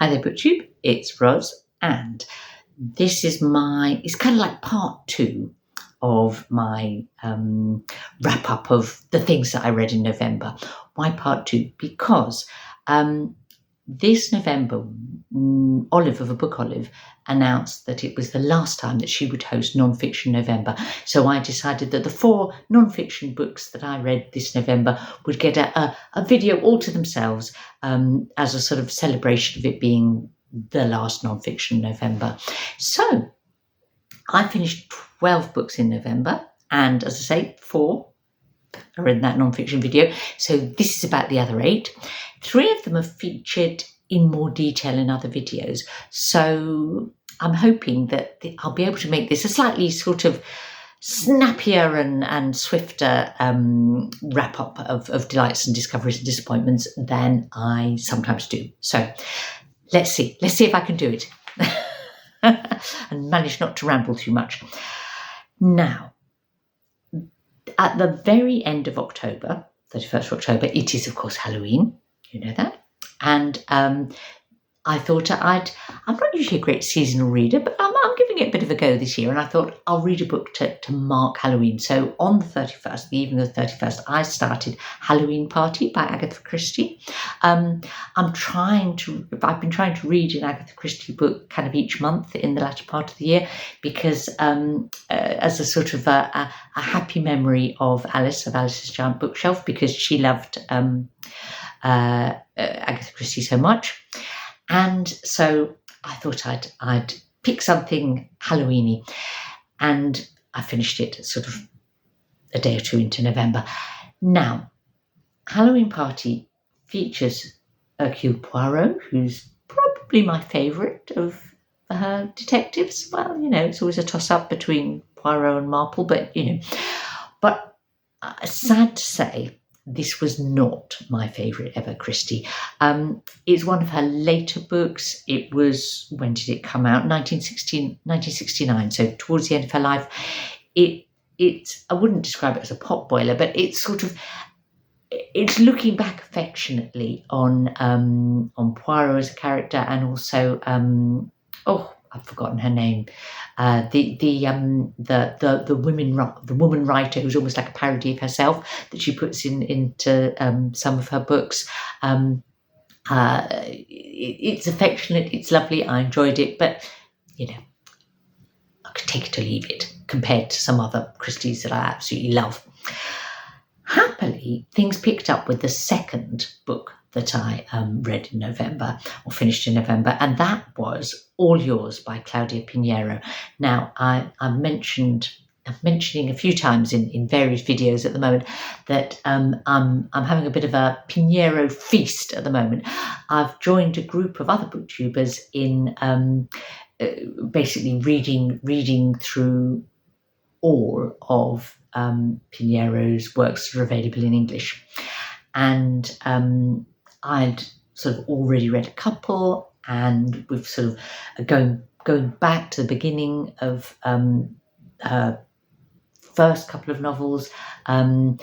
Hi there, BookTube. It's Ros, and this is it's kind of like part 2 of my wrap-up of the things that I read in November. Why part 2? Because this November, Olive of a Book Olive announced that it was the last time that she would host Non-Fiction November. So I decided that the 4 non-fiction books that I read this November would get a video all to themselves as a sort of celebration of it being the last non-fiction November. So I finished 12 books in November, and as I say, 4 are in that non-fiction video. So this is about the other 8. 3 of them are featured in more detail in other videos. So I'm hoping that I'll be able to make this a slightly sort of snappier and swifter wrap-up of delights and discoveries and disappointments than I sometimes do. So let's see if I can do it and manage not to ramble too much. Now, at the very end of October, 31st of October, it is of course Halloween, you know that, and I thought I'm not usually a great seasonal reader, but I'm giving it a bit of a go this year, and I thought I'll read a book to mark Halloween. So on the 31st, the evening of the 31st, I started Halloween Party by Agatha Christie. I've been trying to read an Agatha Christie book kind of each month in the latter part of the year, because as a sort of a happy memory of Alice's Giant Bookshelf, because she loved Agatha Christie so much. And so I thought I'd pick something Halloweeny, and I finished it sort of a day or 2 into November. Now, Halloween Party features Hercule Poirot, who's probably my favourite of her detectives. Well, it's always a toss-up between Poirot and Marple, but sad to say, this was not my favourite ever Christie. It's one of her later books. It was, when did it come out? 1969, so towards the end of her life. It's I wouldn't describe it as a potboiler, but it's looking back affectionately on Poirot as a character, and also I've forgotten her name. The woman writer, who's almost like a parody of herself, that she puts into some of her books. It's affectionate, it's lovely, I enjoyed it, but I could take it or leave it compared to some other Christies that I absolutely love. Happily, things picked up with the second book that I read in November, or finished in November, and that was All Yours by Claudia Piñeiro. Now, I'm mentioning a few times in various videos at the moment that I'm having a bit of a Piñeiro feast at the moment. I've joined a group of other booktubers in basically reading through all of Piñeiro's works that are available in English. And I'd sort of already read a couple, and we've sort of going back to the beginning of her first couple of novels. And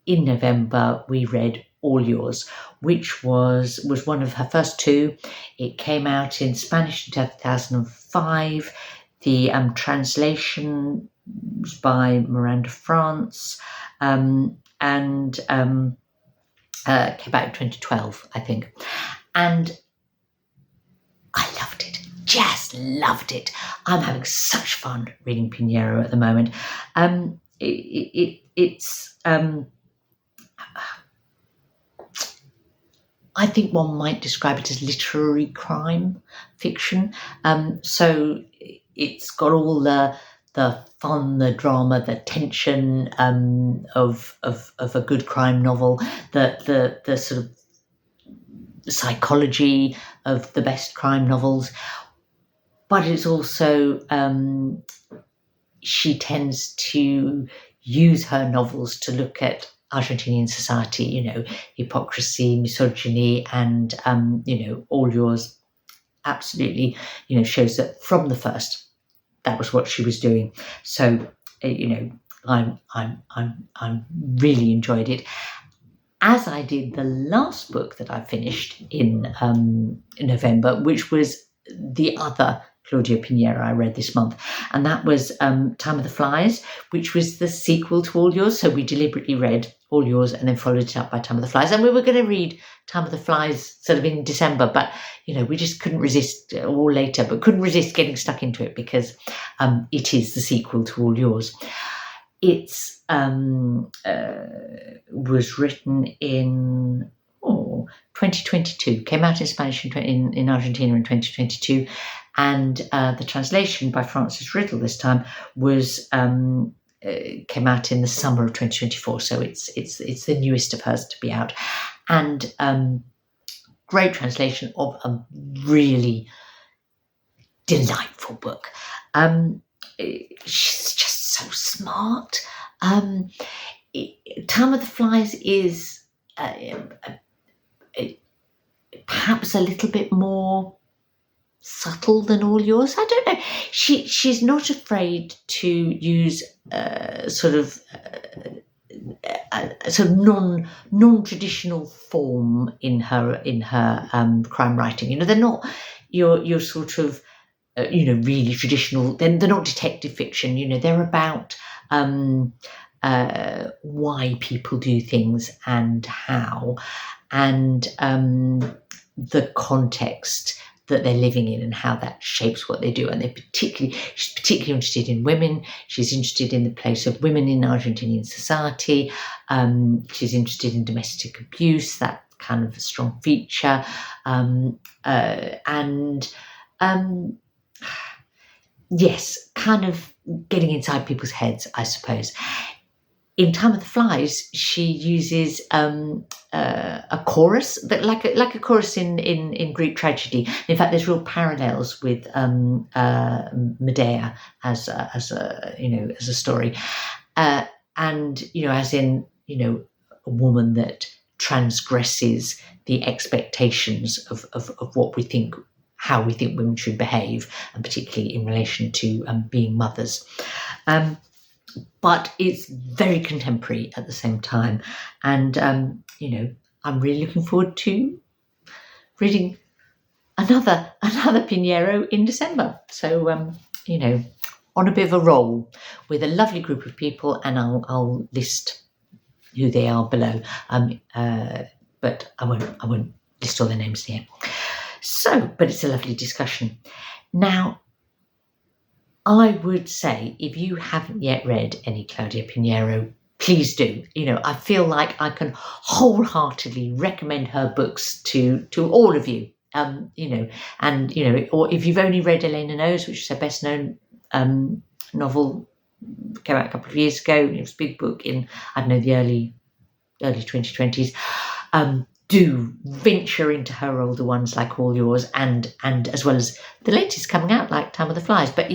in November we read All Yours, which was one of her first 2. It came out in Spanish in 2005. The translation was by Miranda France, and came out in 2012, I think. And I loved it, just loved it. I'm having such fun reading Piñeiro at the moment. It's I think one might describe it as literary crime fiction. So it's got all the fun, the drama, the tension of a good crime novel, the sort of psychology of the best crime novels, but it's also she tends to use her novels to look at Argentinian society, hypocrisy, misogyny, and All Yours absolutely shows that from the first that was what she was doing. So I'm really enjoyed it. as I did the last book that I finished in November, which was the other Claudia Piñeiro I read this month, and that was Time of the Flies, which was the sequel to All Yours. So we deliberately read All Yours and then followed it up by Time of the Flies, and we were going to read Time of the Flies sort of in December, but we just couldn't resist, or later, but couldn't resist getting stuck into it because it is the sequel to All Yours. It's was written in 2022, came out in Spanish in Argentina in 2022, and the translation by Frances Riddle this time was came out in the summer of 2024. So it's the newest of hers to be out, and great translation of a really delightful book. She's just so smart. Time of the Flies is perhaps a little bit more subtle than All Yours. I don't know. She's not afraid to use sort of non-traditional form in her crime writing. They're not your sort of really traditional. They're not detective fiction. They're about why people do things and how, and the context that they're living in and how that shapes what they do. And she's particularly interested in women. She's interested in the place of women in Argentinian society. She's interested in domestic abuse, that kind of a strong feature. Yes, kind of getting inside people's heads, I suppose. In Time of the Flies, she uses a chorus, but like a chorus in Greek tragedy. In fact, there's real parallels with Medea as a story, and as in a woman that transgresses the expectations of what we think, how we think women should behave, and particularly in relation to being mothers. But it's very contemporary at the same time. And, I'm really looking forward to reading another Piñeiro in December. So, on a bit of a roll with a lovely group of people, and I'll list who they are below. But I won't list all their names here. So, but it's a lovely discussion. Now, I would say if you haven't yet read any Claudia Piñeiro, please do. I feel like I can wholeheartedly recommend her books to all of you. Or if you've only read Elena Knows, which is her best known novel, came out a couple of years ago. It was a big book in, the early 2020s. Do venture into her older ones like All Yours, and as well as the latest coming out like Time of the Flies. But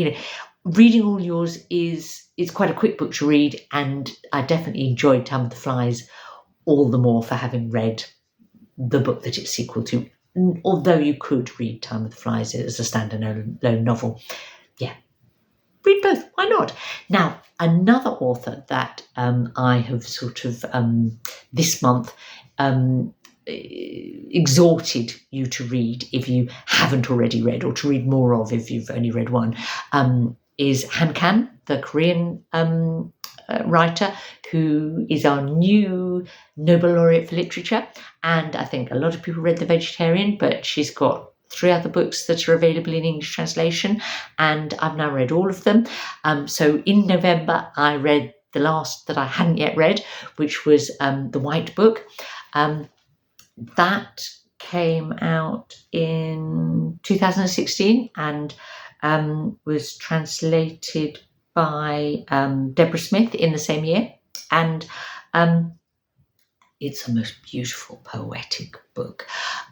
reading All Yours is quite a quick book to read, and I definitely enjoyed Time of the Flies all the more for having read the book that it's sequel to. Although you could read Time of the Flies as a standalone novel. Yeah, read both. Why not? Now, another author that I have sort of this month exhorted you to read if you haven't already read, or to read more of if you've only read one, is Han Kang, the Korean writer, who is our new Nobel laureate for literature. And I think a lot of people read The Vegetarian, but she's got 3 other books that are available in English translation, and I've now read all of them. So in November, I read the last that I hadn't yet read, which was The White Book. That came out in 2016 and was translated by Deborah Smith in the same year. And it's a most beautiful, poetic book.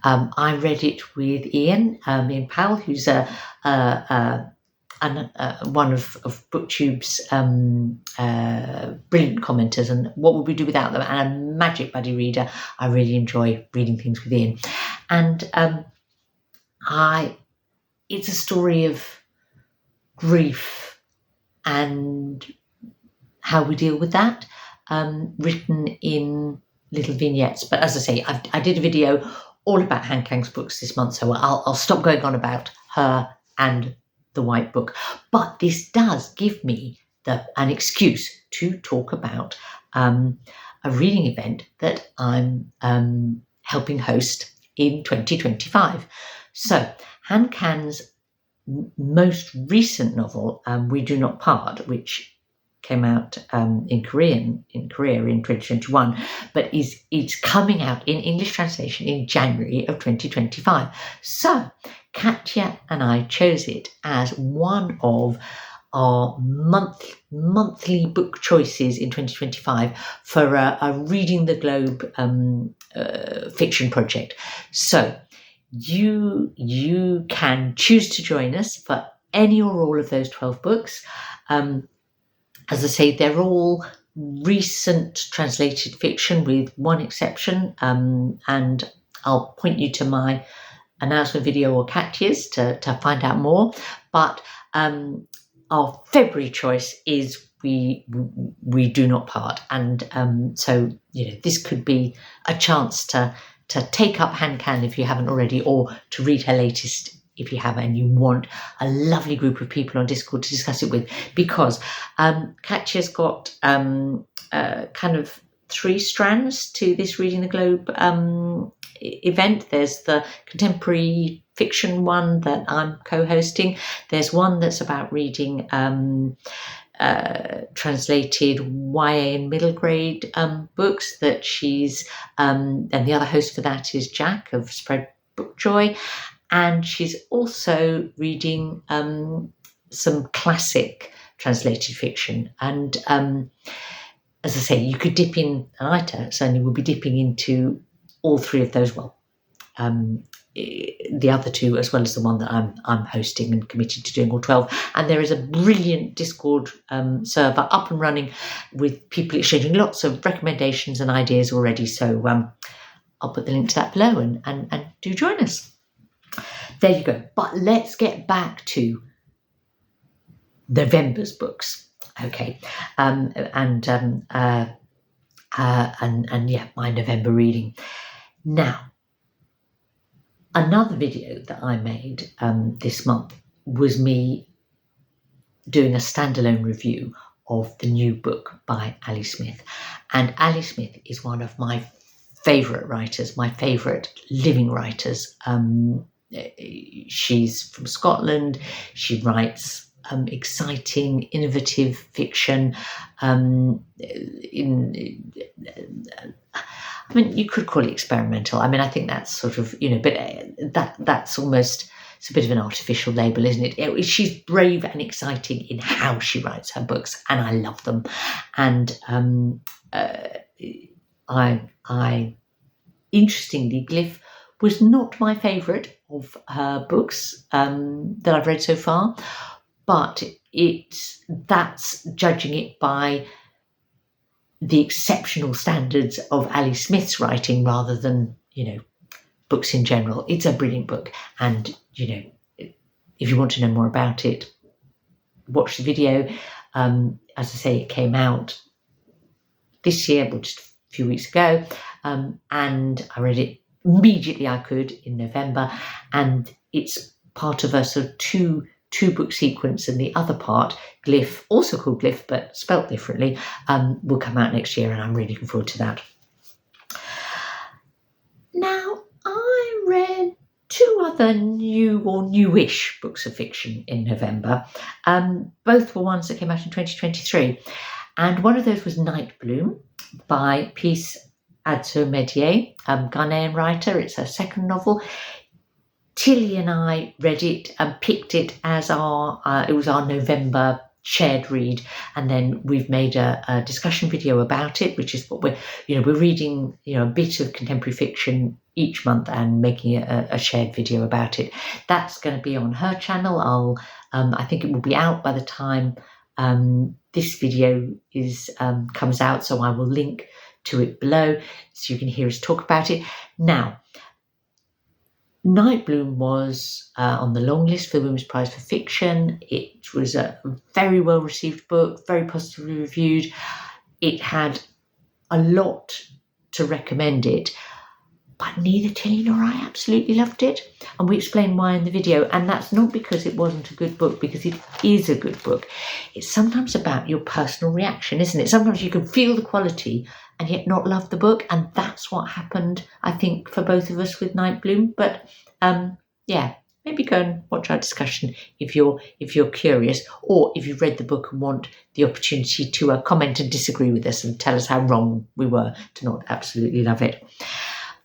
I read it with Ian Powell, who's one of BookTube's brilliant commenters, and What Would We Do Without Them, and a magic buddy reader. I really enjoy reading things with Ian. And it's a story of grief and how we deal with that, written in little vignettes. But as I say, I did a video all about Han Kang's books this month, so I'll stop going on about her and the White Book. But this does give me an excuse to talk about a reading event that I'm helping host in 2025. So Han Kang's most recent novel, We Do Not Part, which came out in Korea in 2021, but it's coming out in English translation in January of 2025. So Katya and I chose it as one of our monthly book choices in 2025 for a Reading the Globe fiction project. So you can choose to join us for any or all of those 12 books. As I say, they're all recent translated fiction with one exception, and I'll point you to my announcement video or Katya's to find out more. But our February choice is We Do Not Part, and so this could be a chance to take up Han Kang if you haven't already, or to read her latest if you haven't, and you want a lovely group of people on Discord to discuss it with, because Katya's got kind of 3 strands to this Reading the Globe event. There's the contemporary fiction one that I'm co-hosting. There's one that's about reading translated YA and middle grade books that she's, and the other host for that is Jack of Spread Book Joy. And she's also reading some classic translated fiction. And as I say, you could dip in, and I certainly will be dipping into all 3 of those. Well, the other 2, as well as the one that I'm hosting and committed to doing all 12. And there is a brilliant Discord server up and running with people exchanging lots of recommendations and ideas already. So I'll put the link to that below, and do join us. There you go. But let's get back to November's books. Okay. And yeah, my November reading. Now, another video that I made this month was me doing a standalone review of the new book by Ali Smith. And Ali Smith is one of my favourite writers, my favourite living writers. She's from Scotland. She writes exciting, innovative fiction. I mean, you could call it experimental. I mean, I think that's sort of, but that's almost, it's a bit of an artificial label, isn't it? She's brave and exciting in how she writes her books, and I love them. And I interestingly, Gliff was not my favourite of her books that I've read so far, but that's judging it by the exceptional standards of Ali Smith's writing rather than, books in general. It's a brilliant book, and, if you want to know more about it, watch the video. As I say, it came out this year, well, just a few weeks ago, and I read it immediately I could in November, and it's part of a sort of two book sequence, and the other part, Gliff, also called Gliff but spelt differently, will come out next year, and I'm really looking forward to that. Now, I read 2 other new or newish books of fiction in November. Both were ones that came out in 2023, and one of those was Nightbloom by Peace Adzo Medie, Ghanaian writer. It's her second novel. Tilly and I read it and picked it as it was our November shared read, and then we've made a discussion video about it, which is what we're reading, a bit of contemporary fiction each month and making a shared video about it. That's going to be on her channel. I think it will be out by the time this video comes out, so I will link to it below so you can hear us talk about it. Now, Nightbloom was on the long list for the Women's Prize for Fiction. It was a very well received book, very positively reviewed. It had a lot to recommend it, but neither Tilly nor I absolutely loved it. And we explain why in the video. And that's not because it wasn't a good book, because it is a good book. It's sometimes about your personal reaction, isn't it? Sometimes you can feel the quality and yet not love the book. And that's what happened, I think, for both of us with Nightbloom. But yeah, maybe go and watch our discussion if you're curious, or if you've read the book and want the opportunity to comment and disagree with us and tell us how wrong we were to not absolutely love it.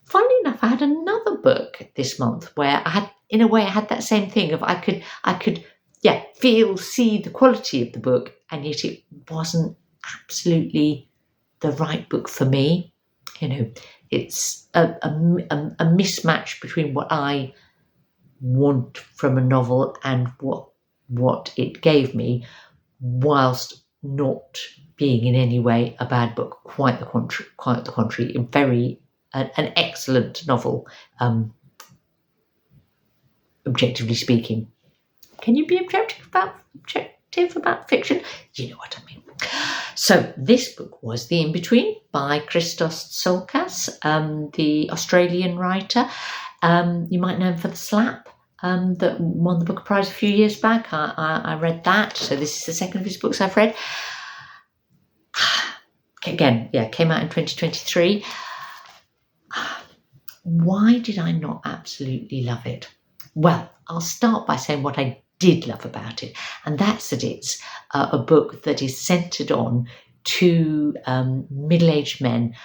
Funnily enough, I had another book this month where I had that same thing of I could see the quality of the book, and yet it wasn't absolutely the right book for me. It's a mismatch between what I want from a novel and what it gave me, whilst not being in any way a bad book. Quite the contrary. An excellent novel, objectively speaking. Can you be objective about fiction? You know what I mean. So this book was The In-Between by Christos Tsiolkas, the Australian writer. You might know him for The Slap, that won the Booker Prize a few years back. I read that, so this is the second of his books I've read. Again, came out in 2023. Why did I not absolutely love it? Well, I'll start by saying what I did love about it, and that's that it's a book that is centred on two middle-aged men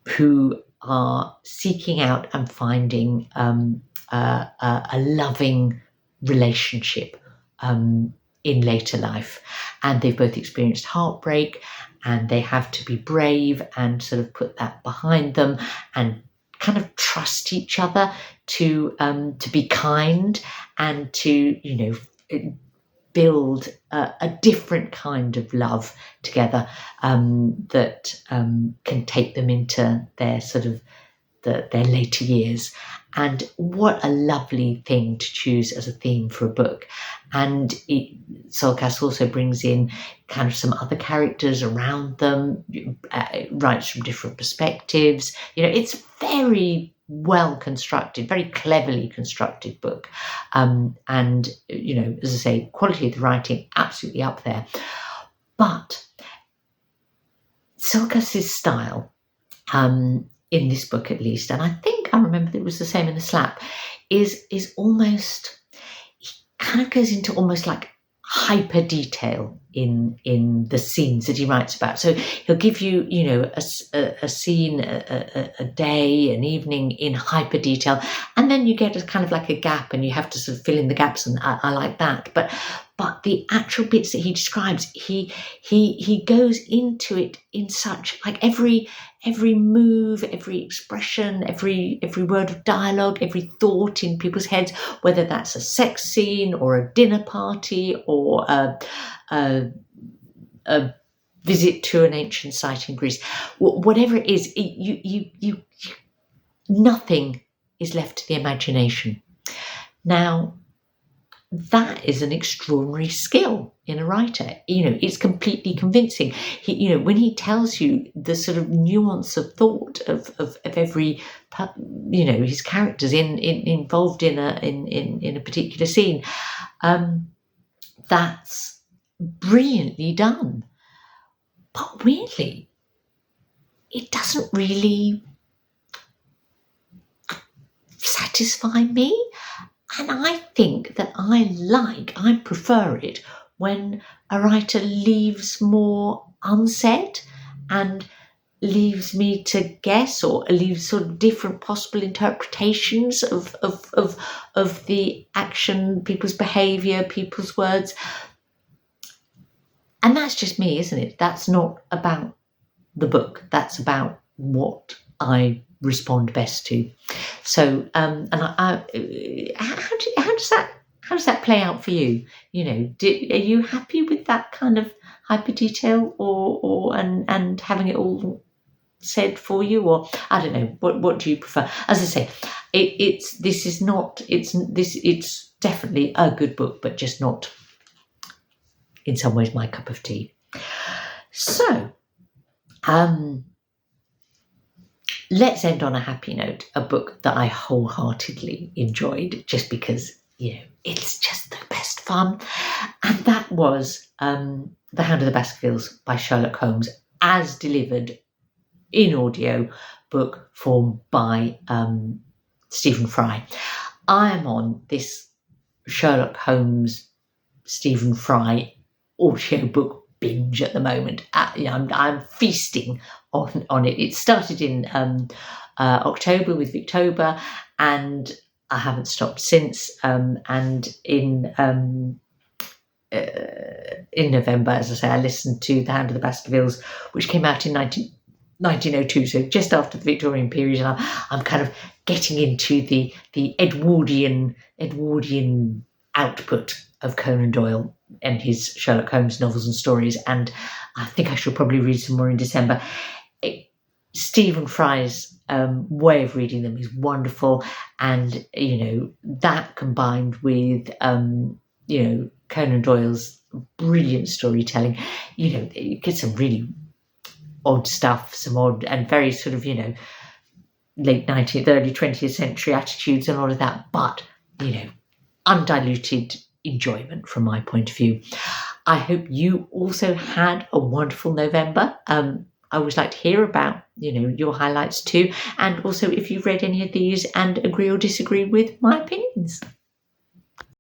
who are seeking out and finding a loving relationship in later life. And they've both experienced heartbreak, and they have to be brave and sort of put that behind them and kind of trust each other to be kind and to, build a different kind of love together that can take them into their sort of their later years. And what a lovely thing to choose as a theme for a book. And Tsiolkas also brings in kind of some other characters around them, writes from different perspectives. It's very well constructed, very cleverly constructed book. And, as I say, quality of the writing, absolutely up there. But Tsiolkas' style, in this book at least, and I think I remember that it was the same in The Slap, is almost, he kind of goes into almost like hyper detail in the scenes that he writes about. So he'll give you, a scene, a day, an evening in hyper detail, and then you get a kind of like a gap, and you have to sort of fill in the gaps, and I like that. But the actual bits that he describes, he goes into it in such, like every move, every expression, every word of dialogue, every thought in people's heads, whether that's a sex scene or a dinner party or a visit to an ancient site in Greece, whatever it is, you nothing is left to the imagination. Now, that is an extraordinary skill in a writer. It's completely convincing. When he tells you the sort of nuance of thought of every, his characters involved in a particular scene, that's brilliantly done. But weirdly, it doesn't really satisfy me. And I think that I prefer it when a writer leaves more unsaid and leaves me to guess, or leaves sort of different possible interpretations of the action, people's behaviour, people's words. And that's just me, isn't it? That's not about the book. That's about what I respond best to. So, and how does that play out for you? Are you happy with that kind of hyper detail, or having it all said for you, or I don't know, what do you prefer? As I say, it's definitely a good book, but just not in some ways my cup of tea. So, let's end on a happy note, a book that I wholeheartedly enjoyed just because, it's just the best fun. And that was The Hound of the Baskervilles by Sherlock Holmes, as delivered in audio book form by Stephen Fry. I am on this Sherlock Holmes, Stephen Fry audiobook binge at the moment. I'm feasting on it. It started in October with Victober, and I haven't stopped since. And in November, as I say, I listened to The Hound of the Baskervilles, which came out in 1902, so just after the Victorian period, and I'm kind of getting into the Edwardian output of Conan Doyle and his Sherlock Holmes novels and stories, and I think I should probably read some more in December. Stephen Fry's way of reading them is wonderful, and that combined with Conan Doyle's brilliant storytelling, you get some really odd stuff, some odd and very sort of late 19th, early 20th century attitudes and all of that, but undiluted enjoyment from my point of view. I hope you also had a wonderful November. I always like to hear about your highlights too, and also if you've read any of these and agree or disagree with my opinions.